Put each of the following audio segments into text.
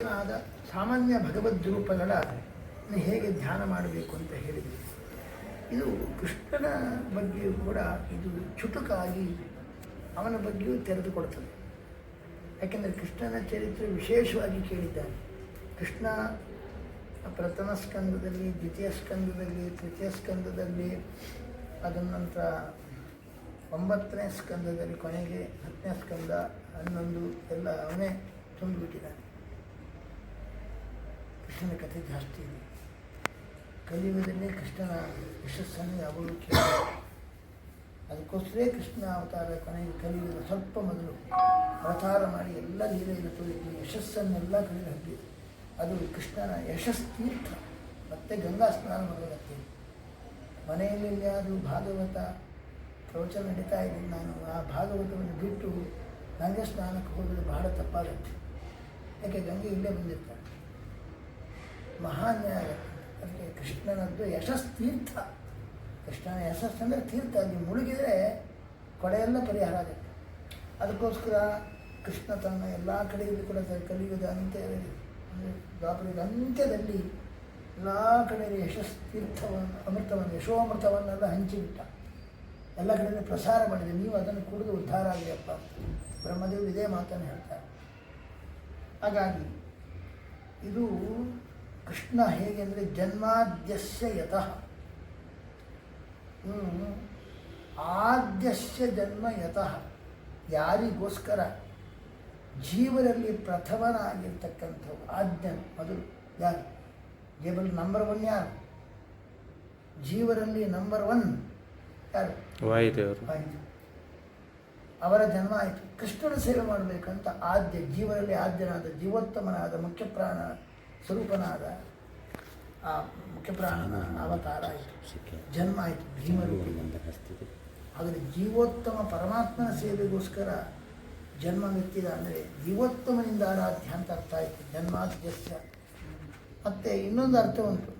ಆದ ಸಾಮಾನ್ಯ ಭಗವದ್ ರೂಪಗಳ ಹೇಗೆ ಧ್ಯಾನ ಮಾಡಬೇಕು ಅಂತ ಹೇಳಿದ್ವಿ. ಇದು ಕೃಷ್ಣನ ಬಗ್ಗೆಯೂ ಕೂಡ ಇದು ಚುಟುಕಾಗಿ ಅವನ ಬಗ್ಗೆಯೂ ತೆರೆದುಕೊಡ್ತದೆ. ಯಾಕೆಂದರೆ ಕೃಷ್ಣನ ಚರಿತ್ರೆ ವಿಶೇಷವಾಗಿ ಕೇಳಿದ್ದಾನೆ. ಕೃಷ್ಣ ಪ್ರಥಮ ಸ್ಕಂದದಲ್ಲಿ, ದ್ವಿತೀಯ ಸ್ಕಂದದಲ್ಲಿ, ತೃತೀಯ ಸ್ಕಂದದಲ್ಲಿ, ಅದರ ನಂತರ 9ನೇ ಸ್ಕಂದದಲ್ಲಿ, ಕೊನೆಗೆ 10ನೇ ಸ್ಕಂದ 11 ಎಲ್ಲ ಅವನೇ ತುಂಬಿಬಿಟ್ಟಿದ್ದಾನೆ. ಕೃಷ್ಣನ ಕಥೆ ಜಾಸ್ತಿ ಇದೆ. ಕಲಿಯುಗದಲ್ಲೇ ಕೃಷ್ಣನ ಯಶಸ್ಸನ್ನು ಯಾವಾಗಲೂ ಕೇಳಿ, ಅದಕ್ಕೋಸ್ಕರ ಕೃಷ್ಣ ಅವತಾರ ಕೊನೆಗೆ ಕಲಿಯುಗದ ಸ್ವಲ್ಪ ಮೊದಲು ಅವತಾರ ಮಾಡಿ ಎಲ್ಲ ಲೀಲೆಯನ್ನು ತೋರಿಸಿ ಯಶಸ್ಸನ್ನೆಲ್ಲ ಕಲಿದು ಹಾಕಿದೆ. ಅದು ಕೃಷ್ಣನ ಯಶಸ್ತೀರ್ಥ. ಮತ್ತೆ ಗಂಗಾ ಸ್ನಾನ ಮಾಡೋದಕ್ಕೆ ಮನೆಯಲ್ಲಿ ಯಾರು ಭಾಗವತ ಪ್ರವಚನ ನಡೀತಾ ಇದ್ದೀನಿ, ನಾನು ಆ ಭಾಗವತವನ್ನು ಬಿಟ್ಟು ಗಂಗೆ ಸ್ನಾನಕ್ಕೆ ಹೋದರೆ ಬಹಳ ತಪ್ಪಾಗುತ್ತೆ. ಯಾಕೆ ಗಂಗೆ ಇಲ್ಲೇ ಬಂದಿರ್ತಾನೆ, ಮಹಾನ್ಯಾಯ. ಅದಕ್ಕೆ ಕೃಷ್ಣನದ್ದು ಯಶಸ್ತೀರ್ಥ. ಕೃಷ್ಣನ ಯಶಸ್ಸಂದರೆ ತೀರ್ಥ. ಅಲ್ಲಿ ಮುಳುಗಿದರೆ ಕೊಡೆಯೆಲ್ಲ ಪರಿಹಾರ ಆಗುತ್ತೆ. ಅದಕ್ಕೋಸ್ಕರ ಕೃಷ್ಣ ತನ್ನ ಎಲ್ಲ ಕಡೆಯಲ್ಲಿ ಕೂಡ ಕಲಿಯುಗದ ಅಂತ್ಯದಲ್ಲಿ, ದ್ವಾಪರದ ಅಂತ್ಯದಲ್ಲಿ ಎಲ್ಲ ಕಡೆಯಲ್ಲಿ ಯಶಸ್ತೀರ್ಥವನ್ನು, ಅಮೃತವನ್ನು, ಯಶೋಮೃತವನ್ನೆಲ್ಲ ಹಂಚಿಬಿಟ್ಟ. ಎಲ್ಲ ಕಡೆಯಲ್ಲಿ ಪ್ರಸಾರ ಮಾಡಿದೆ. ನೀವು ಅದನ್ನು ಕುಡಿದು ಉದ್ಧಾರ ಆಗಲಿಯಪ್ಪ. ಬ್ರಹ್ಮದೇವರು ಇದೇ ಮಾತನ್ನು ಹೇಳ್ತಾರೆ. ಹಾಗಾಗಿ ಇದು ಕೃಷ್ಣ ಹೇಗೆ ಅಂದರೆ ಜನ್ಮಾದ್ಯಸ್ಯ ಯತಃ, ಆದ್ಯಸ್ಯ ಜನ್ಮ ಯತಃ, ಯಾರಿಗೋಸ್ಕರ ಜೀವರಲ್ಲಿ ಪ್ರಥಮನಾಗಿರ್ತಕ್ಕಂಥವು ಆದ್ಯನು ಮೊದಲು ಯಾರು? ಜೀವರಲ್ಲಿ ನಂಬರ್ 1 ಯಾರು? ಜೀವರಲ್ಲಿ ನಂಬರ್ 1 ಯಾರು? ವಾಯುದೇವರು. ಅವರ ಜನ್ಮ ಆಯಿತು. ಕೃಷ್ಣನ ಸೇವೆ ಮಾಡಬೇಕಂತ ಆದ್ಯ, ಜೀವರಲ್ಲಿ ಆದ್ಯನಾದ, ಜೀವೋತ್ತಮನಾದ, ಮುಖ್ಯ ಪ್ರಾಣ ಸ್ವರೂಪನಾದ ಆ ಮುಖ್ಯ ಪ್ರಾಣನ ಅವತಾರ ಆಯಿತು, ಜನ್ಮ ಆಯಿತು, ಭೀಮರೂಪಿ. ಹಾಗಾದರೆ ಜೀವೋತ್ತಮ ಪರಮಾತ್ಮನ ಸೇವೆಗೋಸ್ಕರ ಜನ್ಮವೆತ್ತಿದ ಅಂದರೆ ಜೀವೋತ್ತಮನಿಂದ ಆರಾಧ್ಯ ಅಂತ ಅರ್ಥ ಆಯಿತು, ಜನ್ಮಾದ್ಯಸ್ಯ. ಮತ್ತು ಇನ್ನೊಂದು ಅರ್ಥ ಉಂಟು,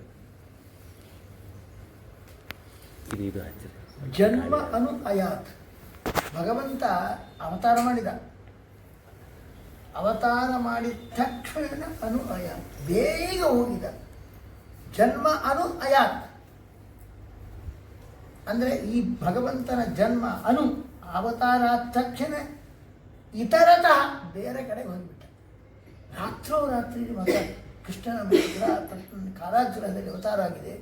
ಜನ್ಮ ಅನು ಅಯಾತ್. ಭಗವಂತ ಅವತಾರ ಮಾಡಿದ, ಅವತಾರ ಮಾಡಿದ ತಕ್ಷಣ ಅನು ಅಯಾತ್, ಬೇಗ ಹೋಗಿದ. ಜನ್ಮ ಅನು ಅಯಾತ್ ಅಂದರೆ ಈ ಭಗವಂತನ ಜನ್ಮ ಅನು ಅವತಾರ ಆದ ತಕ್ಷಣ ಇತರತಃ ಬೇರೆ ಕಡೆಗೆ ಹೋಗಿಬಿಟ್ಟ. ರಾತ್ರೋರಾತ್ರಿ ಕೃಷ್ಣನ ಕಾರಾಗೃಹದಲ್ಲಿ ಅವತಾರ ಆಗಿದೆ.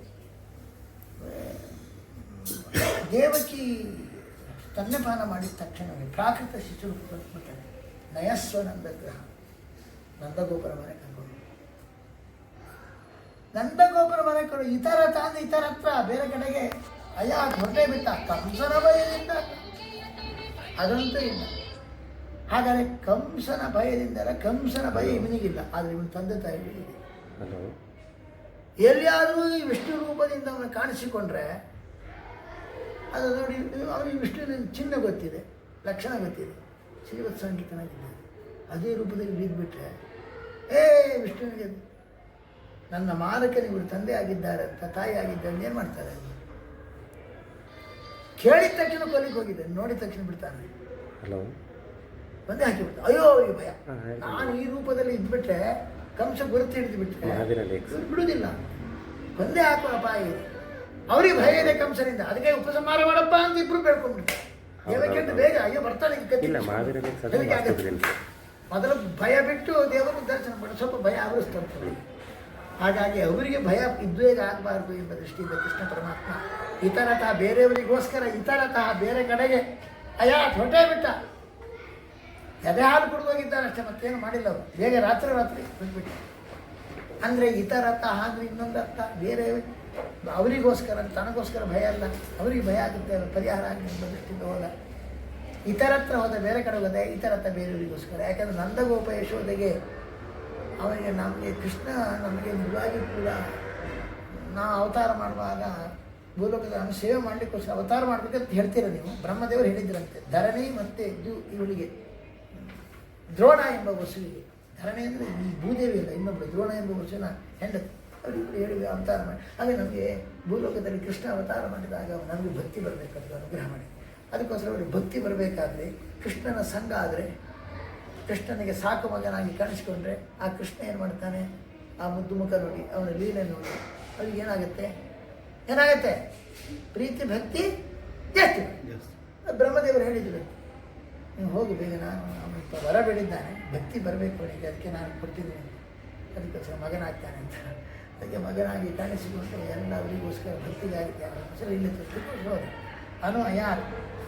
ದೇವಕಿ ಸ್ತನ್ಯಪಾನ ಮಾಡಿದ ತಕ್ಷಣವೇ ಪ್ರಾಕೃತ ಶಿಶು ಬಂದ್ಬಿಟ್ಟಾನೆ. ನಯಸ್ವ ನಂದಗ್ರಹ, ನಂದಗೋಪುರ ಮನೆ ಕರ್ಕೊಂಡು, ನಂದಗೋಪುರ ಮನೆ ಕರ್ಕೊಂಡು ಇತರತ ಅಂದರೆ ಇತರತ್ರ ಬೇರೆ ಕಡೆಗೆ ಅಯ್ಯ ಹೊರಟೇ ಬಿಟ್ಟ. ಕಂಸನ ಭಯದಿಂದ ಅದಂತೂ ಇಲ್ಲ. ಹಾಗಾದರೆ ಕಂಸನ ಭಯದಿಂದಲ್ಲ, ಕಂಸನ ಭಯ ಇವನಿಗಿಲ್ಲ, ಆದರೆ ಇವನು ತಂದೆ ತಾಯಿಗಳಿಗೆ ಇದೆ. ಎಲ್ಲಿಯಾದರೂ ಈ ವಿಷ್ಣು ರೂಪದಿಂದ ಅವನು ಕಾಣಿಸಿಕೊಂಡ್ರೆ ಅದು ನೋಡಿ, ಅವನಿಗೆ ವಿಷ್ಣುವಿನ ಚಿಹ್ನೆ ಗೊತ್ತಿದೆ, ಲಕ್ಷಣ ಗೊತ್ತಿದೆ, ಶ್ರೀವತ್ಸ ಸಂಗೀತನಾಗಿದ್ದಾನೆ. ಅದೇ ರೂಪದಲ್ಲಿ ಬಿದ್ದುಬಿಟ್ರೆ ವಿಷ್ಣುವಿಗೆ ನನ್ನ ಮಾರಕನಿಗೆ ಇವರು ತಂದೆ ಆಗಿದ್ದಾರೆ ಅಂತ, ತಾಯಿ ಆಗಿದ್ದಾರೆ, ಏನು ಮಾಡ್ತಾರೆ? ಕೇಳಿದ ತಕ್ಷಣ ಕೊಲ್ಲಿಗೆ ಹೋಗಿದ್ದಾನೆ, ನೋಡಿದ ತಕ್ಷಣ ಬಿಡ್ತಾನೆ, ಒಂದೇ ಹಾಕಿಬಿಡ್ತಾನೆ. ಅಯ್ಯೋ ಈ ಭಯ. ನಾನು ಈ ರೂಪದಲ್ಲಿ ಇದ್ಬಿಟ್ರೆ ಕಂಸ ಗುರುತು ಹಿಡಿದು ಬಿಟ್ರೆ ಬಿಡುವುದಿಲ್ಲ, ಒಂದೇ ಹಾಕುವ ಅಪಾಯ ಇದೆ. ಅವ್ರಿಗೆ ಭಯ ಇದೆ ಕಂಸನಿಂದ, ಅದಕ್ಕೆ ಉಪಸಂಹಾರ ಮಾಡಪ್ಪ ಅಂತ ಇಬ್ರು ಬೇಡ್ಕೊಂಡ್ಬಿಡ್ತಾರೆ. ದೇವಕ್ಕಿಂತ ಬೇಗ ಅಯ್ಯೋ ಬರ್ತಾನೆ ಮೊದಲು ಭಯ ಬಿಟ್ಟು ದೇವರ ದರ್ಶನ ಮಾಡಿ ಸ್ವಲ್ಪ ಭಯ ಆವರಿಸ್ತಾರೆ. ಹಾಗಾಗಿ ಅವರಿಗೆ ಭಯ ಉದ್ವೇಗ ಆಗಬಾರ್ದು ಎಂಬ ದೃಷ್ಟಿಯಿಂದ ಕೃಷ್ಣ ಪರಮಾತ್ಮ ಇತರತಃ ಬೇರೆಯವರಿಗೋಸ್ಕರ ಇತರತಃ ಬೇರೆ ಕಡೆಗೆ ಅಯ್ಯ ಹೊಟ್ಟೆ ಬಿಟ್ಟ. ಎದೆ ಹಾಲು ಕುಡಿದೋಗಿದ್ದಾರೆ ಅಷ್ಟೇ, ಮತ್ತೇನು ಮಾಡಿಲ್ಲ ಅವರು. ಬೇಗ ರಾತ್ರಿ ಬಿಟ್ಬಿಟ್ಟು ಅಂದರೆ ಇತರತಃ ಅಂದರೆ ಇನ್ನೊಂದು ಅರ್ಥ, ಬೇರೆ ಅವರಿಗೋಸ್ಕರ, ತನಗೋಸ್ಕರ ಭಯ ಅಲ್ಲ, ಅವರಿಗೆ ಭಯ ಆಗುತ್ತೆ, ಪರಿಹಾರ ಆಗಿದೆ ಎಂಬ ದೃಷ್ಟಿಯಿಂದ ಹೋದ. ಇತರತ್ರ ಹೋದ, ಬೇರೆ ಕಡೆ ಹೋದೆ, ಇತರತ್ರ ಬೇರೆಯವರಿಗೋಸ್ಕರ. ಯಾಕಂದರೆ ನಂದಗೋಪ ಯಶೋದೆಗೆ ಅವನಿಗೆ, ನಮಗೆ ಕೃಷ್ಣ ನಮಗೆ ನಿಜವಾಗಿ ಕೂಡ ನಾವು ಅವತಾರ ಮಾಡುವಾಗ ಭೂಲೋಕದ ಸೇವೆ ಮಾಡಲಿಕ್ಕೋಸ್ಕರ ಅವತಾರ ಮಾಡಬೇಕಂತ ಹೇಳ್ತೀರ ನೀವು. ಬ್ರಹ್ಮದೇವರು ಹೇಳಿದ್ರಂತೆ, ಧರಣಿ ಮತ್ತು ಇದು ಇವಳಿಗೆ ದ್ರೋಣ ಎಂಬ ವಸುವಿಗೆ. ಧರಣಿ ಅಂದರೆ ಈ ಭೂದೇವಿ ಇಲ್ಲ, ಇನ್ನೊಬ್ಬಳು ದ್ರೋಣ ಎಂಬ ವಸುವಿನ ಹೆಂಡತಿ. ಅವರಿಬ್ಬರು ಹೇಳಿ ಅವತಾರ ಮಾಡಿ. ಹಾಗೆ ನಮಗೆ ಭೂಲೋಕದಲ್ಲಿ ಕೃಷ್ಣ ಅವತಾರ ಮಾಡಿದಾಗ ನಮಗೆ ಭಕ್ತಿ ಬರಬೇಕಂತ ಅನುಗ್ರಹ ಮಾಡಿ. ಅದಕ್ಕೋಸ್ಕರ ಅವರಿಗೆ ಭಕ್ತಿ ಬರಬೇಕಾದ್ರೆ ಕೃಷ್ಣನ ಸಂಘ ಆದರೆ ಕೃಷ್ಣನಿಗೆ ಸಾಕು ಮಗನಾಗಿ ಕಾಣಿಸ್ಕೊಂಡ್ರೆ ಆ ಕೃಷ್ಣ ಏನು ಮಾಡ್ತಾನೆ, ಆ ಮುದ್ದು ಮುಖ ನೋಡಿ, ಅವನ ಲೀಲೆ ನೋಡಿ, ಅವ್ರಿಗೆ ಏನಾಗುತ್ತೆ ಪ್ರೀತಿ ಭಕ್ತಿ ಜಾಸ್ತಿ. ಬ್ರಹ್ಮದೇವರು ಹೇಳಿದ್ರು, ನೀವು ಹೋಗಿ ಬೇಗ, ನಾನು ಅವನು ವರ ಬೇಡಿದ್ದಾನೆ, ಭಕ್ತಿ ಬರಬೇಕು ಅವನಿಗೆ, ಅದಕ್ಕೆ ನಾನು ಕೊಟ್ಟಿದ್ದೀನಿ, ಅದಕ್ಕೋಸ್ಕರ ಮಗನಾಗ್ತಾನೆ ಅಂತ. ಅದಕ್ಕೆ ಮಗನಾಗಿ ಕಾಣಿಸಿಕೊಂಡು ಎಲ್ಲ ಅವರಿಗೋಸ್ಕರ ಭಕ್ತಿಗಾಗಿ ಸರಿ ಇಲ್ಲಿ ಹೋದ ಅನು ಯಾರು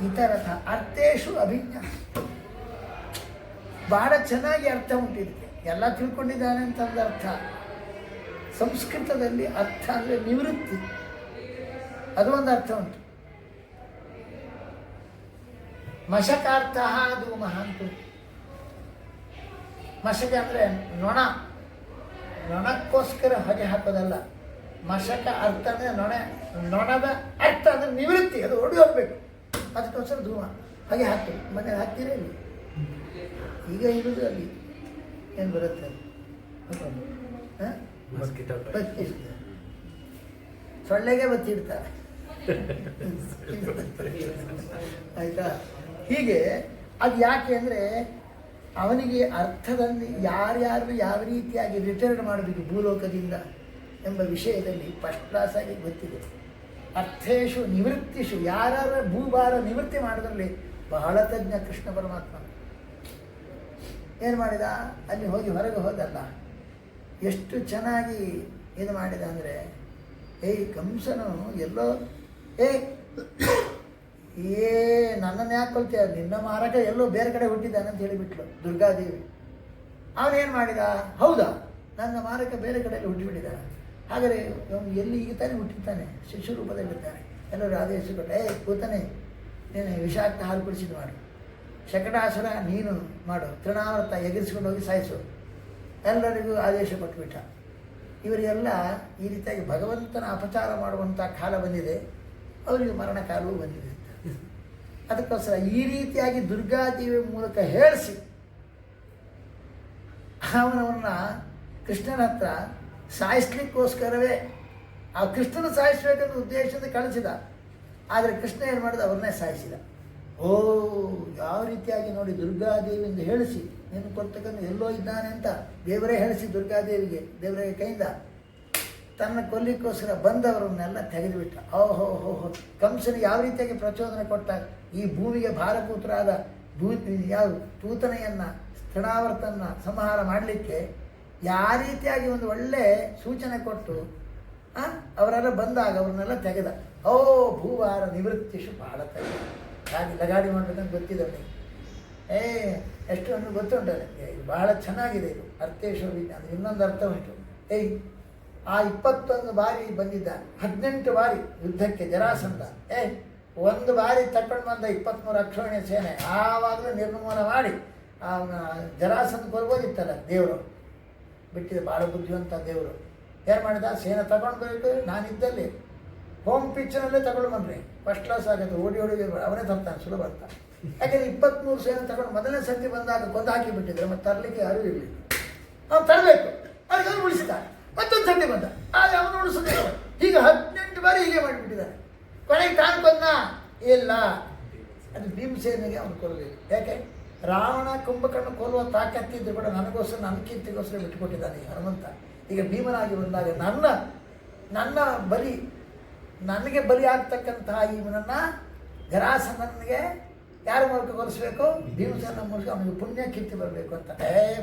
ಇತರಥ ಅರ್ಥೇಶು ಅಭಿಜ್ಞ. ಬಹಳ ಚೆನ್ನಾಗಿ ಅರ್ಥ ಉಂಟಿರುತ್ತೆ, ಎಲ್ಲ ತಿಳ್ಕೊಂಡಿದ್ದಾನೆ ಅಂತಂದ ಅರ್ಥ. ಸಂಸ್ಕೃತದಲ್ಲಿ ಅರ್ಥ ಅಂದರೆ ನಿವೃತ್ತಿ, ಅದು ಒಂದು ಅರ್ಥ ಉಂಟು. ಮಶಕಾರ್ಥ ಅದು ಮಹಾಂತು. ಮಶಕ ಅಂದರೆ ನೊಣಕ್ಕೋಸ್ಕರ ಹೊಗೆ ಹಾಕೋದಲ್ಲ. ಮಶಕ ಅರ್ಥ ಅಂದರೆ ನೊಣದ ಅರ್ಥ ಅಂದರೆ ನಿವೃತ್ತಿ, ಅದು ಓಡಿ ಹೋಗ್ಬೇಕು, ಅದಕ್ಕೋಸ್ಕರ ಧೂಮ ಹಾಗೆ ಹಾಕ್ತೀವಿ. ಮನೆ ಹಾಕ್ತೀರಾ ಇಲ್ಲಿ ಈಗ ಇರುವುದು ಅಲ್ಲಿ ಏನು ಬರುತ್ತೆ, ಬತ್ತಿ ಸೊಳ್ಳೆಗೆ ಬತ್ತಿ ಇಡ್ತಾರೆ ಆಯಿತಾ. ಹೀಗೆ ಅದು ಯಾಕೆ ಅಂದರೆ ಅವನಿಗೆ ಅರ್ಥದಲ್ಲಿ ಯಾರ್ಯಾರು ಯಾವ ರೀತಿಯಾಗಿ ರಿಟರ್ನ್ ಮಾಡಬೇಕು ಭೂಲೋಕದಿಂದ ಎಂಬ ವಿಷಯದಲ್ಲಿ ಫಸ್ಟ್ ಕ್ಲಾಸಾಗಿ ಗೊತ್ತಿದೆ. ಅರ್ಥೇಶು ನಿವೃತ್ತಿಷು, ಯಾರ್ಯಾರ ಭೂಭಾರ ನಿವೃತ್ತಿ ಮಾಡೋದ್ರಲ್ಲಿ ಬಹಳ ತಜ್ಞ ಕೃಷ್ಣ ಪರಮಾತ್ಮ. ಏನು ಮಾಡಿದ, ಅಲ್ಲಿ ಹೋಗಿ ಹೊರಗೆ ಹೋದಲ್ಲ, ಎಷ್ಟು ಚೆನ್ನಾಗಿ ಇದು ಮಾಡಿದ ಅಂದರೆ, ಕಂಸನು ಎಲ್ಲೋ ನನ್ನನ್ನು ಯಾಕೆ ಕೊಲ್ತೀಯ, ನಿನ್ನ ಮಾರಕ ಎಲ್ಲೋ ಬೇರೆ ಕಡೆ ಹುಟ್ಟಿದ್ದಾನೆ ಅಂತ ಹೇಳಿಬಿಟ್ಲು ದುರ್ಗಾದೇವಿ. ಅವನೇನು ಮಾಡಿದ, ಹೌದಾ ನನ್ನ ಮಾರಕ ಬೇರೆ ಕಡೆಯಲ್ಲಿ ಹುಟ್ಟಿಬಿಟ್ಟಿದ್ದಾನೆ, ಹಾಗಾದರೆ ಅವನು ಎಲ್ಲಿ ಈಗ ತಾನೇ ಹುಟ್ಟಿರ್ತಾನೆ, ಶಿಶು ರೂಪದಲ್ಲಿರ್ತಾನೆ. ಎಲ್ಲರೂ ಆದೇಶ ಕೊಟ್ಟ, ಕೂತಾನೆ ನೀನು ವಿಷಾಕ್ತ ಹಾಲು ಕುಡಿಸಿದ್ದು ಮಾಡು, ಶಕಟಾಸುರ ನೀನು ಮಾಡು, ತೃಣಾವರ್ತ ಎಗರಿಸ್ಕೊಂಡು ಹೋಗಿ ಸಾಯಿಸು, ಎಲ್ಲರಿಗೂ ಆದೇಶ ಕೊಟ್ಬಿಟ್ಟ. ಇವರಿಗೆಲ್ಲ ಈ ರೀತಿಯಾಗಿ ಭಗವಂತನ ಅಪಚಾರ ಮಾಡುವಂಥ ಕಾಲ ಬಂದಿದೆ, ಅವರಿಗೆ ಮರಣ ಕಾಲವೂ ಬಂದಿದೆ. ಅದಕ್ಕೋಸ್ಕರ ಈ ರೀತಿಯಾಗಿ ದುರ್ಗಾದೇವಿ ಮೂಲಕ ಹೇಳಿಸಿ ಅವನವನ್ನ ಕೃಷ್ಣನ ಹತ್ರ ಸಾಯಿಸ್ಲಿಕ್ಕೋಸ್ಕರವೇ, ಆ ಕೃಷ್ಣನ ಸಾಯಿಸಬೇಕಂತ ಉದ್ದೇಶದಿಂದ ಕಳಿಸಿದ. ಆದರೆ ಕೃಷ್ಣ ಏನು ಮಾಡಿದ, ಅವ್ರನ್ನೇ ಸಾಯಿಸಿದ. ಯಾವ ರೀತಿಯಾಗಿ ನೋಡಿ, ದುರ್ಗಾದೇವಿಯಿಂದ ಹೇಳಿಸಿ ನೀನು ಕೊಡ್ತಕ್ಕಂಥ ಎಲ್ಲೋ ಇದ್ದಾನೆ ಅಂತ ದೇವರೇ ಹೇಳಿಸಿ ದುರ್ಗಾದೇವಿಗೆ, ದೇವರ ಕೈಯಿಂದ ತನ್ನ ಕೊಲ್ಲಿಕ್ಕೋಸ್ಕರ ಬಂದವರನ್ನೆಲ್ಲ ತೆಗೆದುಬಿಟ್ಟ. ಓಹೋ ಕಂಸನಿಗೆ ಯಾವ ರೀತಿಯಾಗಿ ಪ್ರಚೋದನೆ ಕೊಟ್ಟ, ಈ ಭೂಮಿಗೆ ಭಾರಪುತ್ರರಾದ ಪೂತನೆಯನ್ನು ತೃಣಾವರ್ತನ ಸಂಹಾರ ಮಾಡಲಿಕ್ಕೆ ಯಾವ ರೀತಿಯಾಗಿ ಒಂದು ಒಳ್ಳೆ ಸೂಚನೆ ಕೊಟ್ಟು ಅವರೆಲ್ಲ ಬಂದಾಗ ಅವ್ರನ್ನೆಲ್ಲ ತೆಗೆದ. ಭೂಭಾರ ನಿವೃತ್ತಿಷು ಬಹಳ ತೆಗೆದ. ಹಾಗೆ ಲಗಾಡಿ ಮಾಡಬೇಕಂತ ಗೊತ್ತಿದೆ ಅವನಿಗೆ. ಎಷ್ಟು ಅನ್ನೋ ಗೊತ್ತುಂಟು ನನಗೆ, ಬಹಳ ಚೆನ್ನಾಗಿದೆ ಇದು ಅರ್ಥೇಶು ವಿಜ್ಞಾನ. ಇನ್ನೊಂದು ಅರ್ಥ ಉಂಟು. ಆ 21 ಬಾರಿ ಬಂದಿದ್ದಾನೆ, 18 ಬಾರಿ ಯುದ್ಧಕ್ಕೆ ಜರಾಸಂಧ. ಒಂದು ಬಾರಿ ತಕೊಂಡು ಬಂದ 23 ಅಕ್ಷೋಹಿಣಿ ಸೇನೆ, ಆವಾಗಲೂ ನಿರ್ಮೂಲ ಮಾಡಿ ಅವನ ಜರಾಸಂಧ ಕೊಲ್ಬೋದಿತ್ತಲ್ಲ, ದೇವರು ಬಿಟ್ಟಿದೆ. ಭಾಳ ಬುದ್ಧಿವಂತ ದೇವರು. ಏನು ಮಾಡಿದ, ಸೇನೆ ತಗೊಂಡು ಬರಬೇಕು, ನಾನಿದ್ದಲ್ಲಿ ಹೋಮ್ ಪಿಚ್ನಲ್ಲೇ ತಗೊಂಡು ಬಂದ್ರಿ, ಫಸ್ಟ್ ಕ್ಲಾಸ್ ಆಗುತ್ತೆ, ಓಡಿ ಅವನೇ ತರ್ತಾನೆ, ಸುಲಭ ಅಂತ. ಯಾಕೆಂದರೆ 23 ಸೇನೆ ತಗೊಂಡು ಮೊದಲನೇ ಸರ್ತಿ ಬಂದಾಗ ಕೊಂದು ಹಾಕಿ ಬಿಟ್ಟಿದ್ರೆ ಮತ್ತೆ ತರಲಿಕ್ಕೆ ಯಾರೂ ಇರಲಿಲ್ಲ. ಅವ್ನು ತರಬೇಕು, ಅವ್ರಿಗೆ ಅವ್ರು ಉಳಿಸ್ತಾರೆ. ಮತ್ತೊಂದು ಸರ್ತಿ ಬಂದ, ಆಗ ಅವನು ಉಳಿಸೋದಿಲ್ಲ. ಈಗ 18 ಬಾರಿ ಹೀಗೆ ಮಾಡಿಬಿಟ್ಟಿದ್ದಾನೆ. ಕೊನೆಗೆ ತಾನು ಕೊಂದ ಇಲ್ಲ, ಅದು ಭೀಮಸೇನಿಗೆ ಅವನು ಕೊಲ್ಲಬೇಕು. ಯಾಕೆ, ರಾವಣ ಕುಂಭಕರ್ಣ ಕೊಲ್ಲುವ ತಾಕತ್ತಿದ್ದು ಕೂಡ ನನಗೋಸ್ಕರ, ನನ್ನ ಕೀರ್ತಿಗೋಸ್ಕರ ಬಿಟ್ಟುಕೊಟ್ಟಿದ್ದಾನೆ ಹನುಮಂತ. ಈಗ ಭೀಮನಾಗಿ ಬಂದಾಗ ನನ್ನ ಬಲಿ, ನನಗೆ ಬಲಿ ಆಗ್ತಕ್ಕಂತಹ ಇವನನ್ನು ಜರಾಸಂಧನಿಗೆ ಯಾರ ಮೂಲಕ ಕೊಲಿಸ್ಬೇಕು, ಭೀಮಸೇನ ಮೂಲಕ ಅವನಿಗೆ ಪುಣ್ಯ ಕೀರ್ತಿ ಬರಬೇಕು ಅಂತ.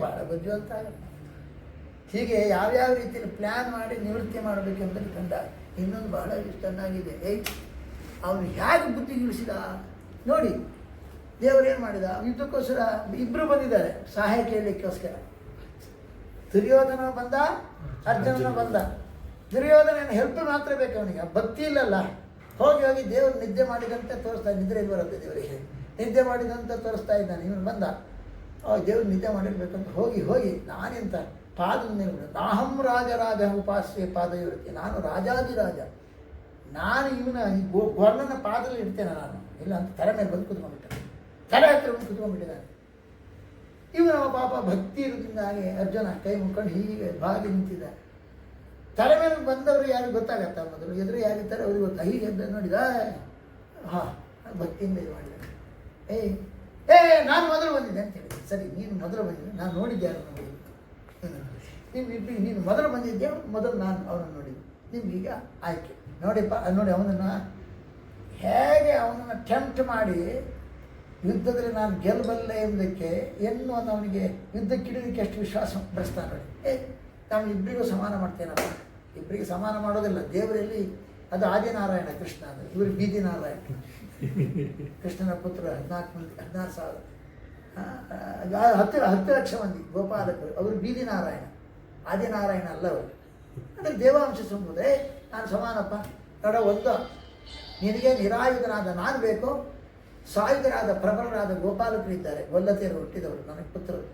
ಭಾಳ ಬುದ್ಧಿವಂತ ಆಗುತ್ತೆ. ಹೀಗೆ ಯಾವ್ಯಾವ ರೀತಿಯಲ್ಲಿ ಪ್ಲ್ಯಾನ್ ಮಾಡಿ ನಿವೃತ್ತಿ ಮಾಡಬೇಕೆಂಬುದನ್ನು ಕಂಡ. ಇನ್ನೊಂದು ಬಹಳ ಚೆನ್ನಾಗಿದೆ, ಅವನು ಹೇಗೆ ಬುದ್ಧಿಗಿಳಿಸಿದ ನೋಡಿ. ದೇವರು ಏನು ಮಾಡಿದ, ಯುದ್ಧಕ್ಕೋಸ್ಕರ ಇಬ್ಬರು ಬಂದಿದ್ದಾರೆ ಸಹಾಯ ಕೇಳಲಿಕ್ಕೋಸ್ಕರ. ದುರ್ಯೋಧನ ಬಂದ, ಅರ್ಜುನನ ಬಂದ. ದುರ್ಯೋಧನ ಹೆಲ್ಪ್ ಮಾತ್ರ ಬೇಕು ಅವನಿಗೆ, ಭಕ್ತಿ ಇಲ್ಲಲ್ಲ. ಹೋಗಿ ದೇವರು ನಿದ್ದೆ ಮಾಡಿದಂತೆ ತೋರಿಸ್ತಾ, ನಿದ್ರೆ ಬರುತ್ತೆ ದೇವರಿಗೆ, ನಿದ್ದೆ ಮಾಡಿದಂತೆ ತೋರಿಸ್ತಾ ಇದ್ದಾನೆ. ಇವನು ಬಂದ, ದೇವ್ರು ನಿದ್ದೆ ಮಾಡಿರ್ಬೇಕಂತ ಹೋಗಿ ನಾನೆಂತ ಪಾದದ ಮೇಲೆ ನಾಹಂ ರಾಜರಾಜ ಉಪಾಸ್ಯ ಪಾದವಿರುತ್ತೆ, ನಾನು ರಾಜಾದಿರಾಜ, ನಾನು ಇವನ ಗೊರ್ಣನ ಪಾದದಲ್ಲಿ ಇಡ್ತೇನೆ ನಾನು, ಇಲ್ಲ ಅಂತ ತಲೆ ಮೇಲೆ ಬಂದು ಕುತ್ಕೊಂಡ್ಬಿಟ್ಟೆ, ತಲೆ ಹತ್ತಿರ ಬಂದು ಕುತ್ಕೊಂಡ್ಬಿಟ್ಟಿದ್ದಾನೆ. ಇವನ ಪಾಪ ಭಕ್ತಿ ಇರೋದ್ರಿಂದಾಗಿ ಅರ್ಜುನ ಕೈ ಮುಕ್ಕೊಂಡು ಹೀಗೆ ಬಾಗಿ ನಿಂತಿದ್ದಾನೆ. ತಲೆ ಮೇಲೆ ಬಂದವರು ಯಾರಿಗೆ ಗೊತ್ತಾಗತ್ತ, ಮೊದಲು ಎದುರು ಯಾರಿದ್ದಾರೆ ಅವ್ರಿಗೆ ಗೊತ್ತಾ. ಹೀಗೆ ನೋಡಿದ, ಭಕ್ತಿಯಿಂದ ಇದು ಮಾಡಿದ. ನಾನು ಮೊದಲು ಬಂದಿದ್ದೆ ಅಂತ ಹೇಳಿದೆ. ಸರಿ, ನೀನು ಮೊದಲು ಬಂದಿದ್ದೆ, ನಾನು ನೋಡಿದ್ದೆ ಯಾರು ನೋಡಿ, ನೀನು ಮೊದಲು ಬಂದಿದ್ದೆ, ಮೊದಲು ನಾನು ಅವನನ್ನು ನೋಡಿದ್ದೆ, ನಿಮ್ಗೀಗ ಆಯ್ಕೆ ನೋಡಿಪ್ಪ. ನೋಡಿ ಅವನನ್ನು ಹೇಗೆ ಅವನನ್ನು ಟೆಂಪ್ಟ್ ಮಾಡಿ ಯುದ್ಧದಲ್ಲಿ ನಾನು ಗೆಲ್ಲಬಲ್ಲೆ ಎಂಬುದಕ್ಕೆ ಎನ್ನುವುದು ಅವನಿಗೆ ಯುದ್ಧಕ್ಕಿಡೋದಕ್ಕೆ ಎಷ್ಟು ವಿಶ್ವಾಸ ಬೆಳೆಸ್ತಾನೆ ನೋಡಿ. ನಾನು ಇಬ್ಬರಿಗೂ ಸಮಾನ ಮಾಡ್ತೇನಪ್ಪ, ಇಬ್ಬರಿಗೆ ಸಮಾನ ಮಾಡೋದಿಲ್ಲ ದೇವರಲ್ಲಿ. ಅದು ಆದಿನಾರಾಯಣ ಕೃಷ್ಣ, ಅಂದರೆ ಇವರು ಬೀದಿ ನಾರಾಯಣ. ಕೃಷ್ಣನ ಪುತ್ರ 16,000 10 ಲಕ್ಷ ಮಂದಿ ಗೋಪಾಲಕರು, ಅವರು ಬೀದಿ ನಾರಾಯಣ, ಆದಿನಾರಾಯಣ ಅಲ್ಲ ಅವರು. ಅಂದರೆ ದೇವಾಂಶ ಸಂಬುದೇ ನಾನು ಸಮಾನಪ್ಪ. ನೋಡ, ಒಂದು ನಿನಗೆ ನಿರಾಯುಧನಾದ ನಾನು ಬೇಕು, ಸಾಯುಧರಾದ ಪ್ರಬಲರಾದ ಗೋಪಾಲಕರಿದ್ದಾರೆ, ಗೊಲ್ಲತೆಯರು ಹುಟ್ಟಿದವರು ನನಗೆ ಪುತ್ರರು.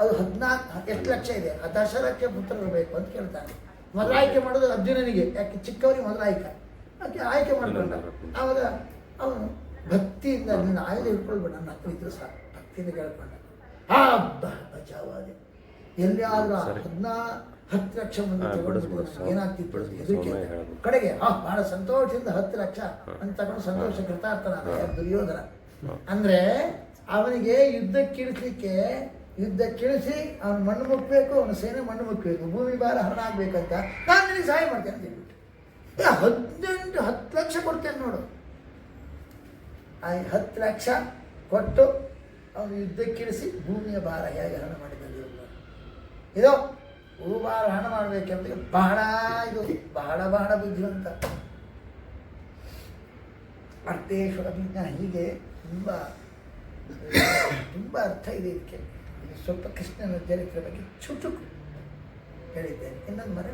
ಅದು 14 ಎಷ್ಟು ಲಕ್ಷ ಇದೆ, 10 ಲಕ್ಷ ಪುತ್ರರು ಬೇಕು ಅಂತ ಕೇಳ್ತಾನೆ. ಮೊದಲು ಆಯ್ಕೆ ಮಾಡೋದು ಅರ್ಜುನನಿಗೆ, ಯಾಕೆ ಚಿಕ್ಕವರಿಗೆ ಮೊದಲು ಆಯ್ಕೆ ಮಾಡ್ಕೊಂಡ. ಆವಾಗ ಅವನು ಭಕ್ತಿಯಿಂದ ನೀನು ಆಯುಧ ಇಟ್ಕೊಳ್ಬೇಡ, ನನ್ನ ಹತ್ರ ಇದ್ರು ಸಾಕು, ಭಕ್ತಿಯಿಂದ ಕೇಳ್ಕೊಂಡ. ಬಚಾವಾದೆ. ಎಲ್ಲಿಯಾದ್ರೂ 10 ಲಕ್ಷ ಮಂದಿ ತಗೊಂಡು ಏನಾಗ್ತಿತ್ತು ಇದಕ್ಕೆ ಕಡೆಗೆ ಬಹಳ ಸಂತೋಷದಿಂದ 10 ಲಕ್ಷ ಅಂತ ತಗೊಂಡು ಸಂತೋಷ ಕೃತಾರ್ಥನಾದ ದುರ್ಯೋಧನ. ಅಂದ್ರೆ ಅವನಿಗೆ ಯುದ್ಧ ಕಿಳಿಸಿ ಅವನು ಮಣ್ಣು ಮುಕ್ಕಬೇಕು, ಅವನ ಸೇನೆ ಮಣ್ಣು ಮುಕ್ಕಬೇಕು, ಭೂಮಿ ಭಾರ ಹರಣ ಆಗ್ಬೇಕಂತ ನಾನು ನಿನಗೆ ಸಹಾಯ ಮಾಡ್ತೇನೆ ಅಂತ ಹೇಳ್ಬಿಟ್ಟು 10 ಲಕ್ಷ ಕೊಡ್ತೇನೆ ನೋಡು. 10 ಲಕ್ಷ ಕೊಟ್ಟು ಅವನು ಯುದ್ಧಕ್ಕಿಳಿಸಿ ಭೂಮಿಯ ಭಾರ ಹೇಗೆ ಹರಣ ಮಾಡಿದಲ್ಲಿ ಇದು ಭೂಭಾರ ಹಣ ಮಾಡಬೇಕೆಂಬುದಕ್ಕೆ ಬಹಳ ಬುದ್ಧಿವಂತ. ಅರ್ಥೇಶು ಅಭಿಜ್ಞಾನ, ಹೀಗೆ ತುಂಬ ಅರ್ಥ ಇದೆ ಇದಕ್ಕೆ. ಸ್ವಲ್ಪ ಕೃಷ್ಣನ ಚರಿತ್ರೆ ಬಗ್ಗೆ ಚುಟುಕು ಹೇಳಿದ್ದೇನೆ, ಇನ್ನೊಂದು ಮರ